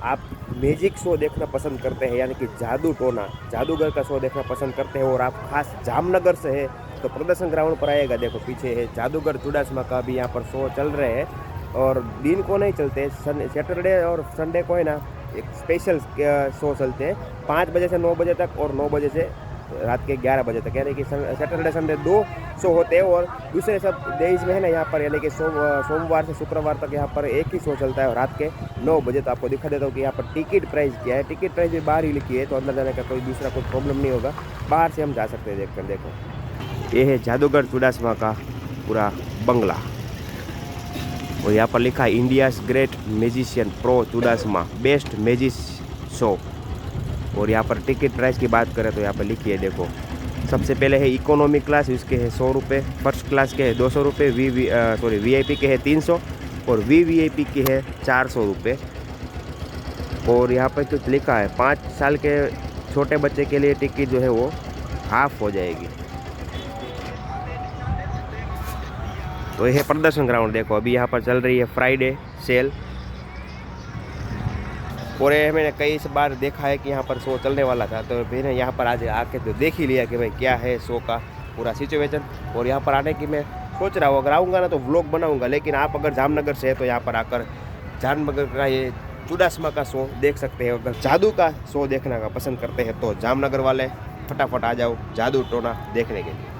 आप magic show देखना पसंद करते हैं यानी कि जादू टोना, जादूगर का शो देखना पसंद करते हैं और आप खास जामनगर से है तो प्रदर्शन ग्राउंड पर आएगा। देखो पीछे है जादूगर चुड़ासमा का भी यहाँ पर शो चल रहे हैं और दिन को नहीं चलते, सैटरडे और संडे को है ना एक स्पेशल शो चलते हैं 5 बजे से 9 बजे तक और 9 बजे से रात के 11 बजे तक, यानी कि सैटरडे संडे 2 शो होते हैं और दूसरे सब डेज में है ना यहाँ पर यानी कि सोमवार से शुक्रवार तक यहाँ पर एक ही शो चलता है और रात के 9 बजे। तो आपको दिखा देता हूँ कि यहाँ पर टिकट प्राइस क्या है। टिकट प्राइस भी बाहर ही लिखी है तो अंदर जाने का कोई दूसरा कोई प्रॉब्लम नहीं होगा, बाहर से हम जा सकते हैं देखकर। देखो ये है जादूगर चुड़ासमा का पूरा बंगला और यहाँ पर लिखा है India's great magician pro Chudasama best magic show. और यहाँ पर टिकट प्राइस की बात करें तो यहाँ पर लिखी है देखो, सबसे पहले है इकोनॉमी क्लास, इसके है 100 रुपये, फर्स्ट क्लास के है 200 रुपये, वीआईपी के है 300 और वीवीआईपी के है 400 रुपये। और यहाँ पर जो लिखा है 5 साल के छोटे बच्चे के लिए टिकट जो है वो हाफ हो जाएगी। तो यह है प्रदर्शन ग्राउंड। देखो अभी यहाँ पर चल रही है फ्राइडे सेल और ये मैंने कई बार देखा है कि यहाँ पर शो चलने वाला था तो मैंने यहाँ पर आज आके तो देख ही लिया कि भाई क्या है शो का पूरा सिचुएशन। और यहाँ पर आने की मैं सोच रहा हूँ, अगर आऊँगा ना तो व्लॉग बनाऊँगा, लेकिन आप अगर जामनगर से है तो यहाँ पर आकर जामनगर का ये चुड़ासमा का शो देख सकते हैं। अगर जादू का शो देखने का पसंद करते हैं तो जामनगर वाले फटाफट आ जाओ जादू टोना देखने के लिए।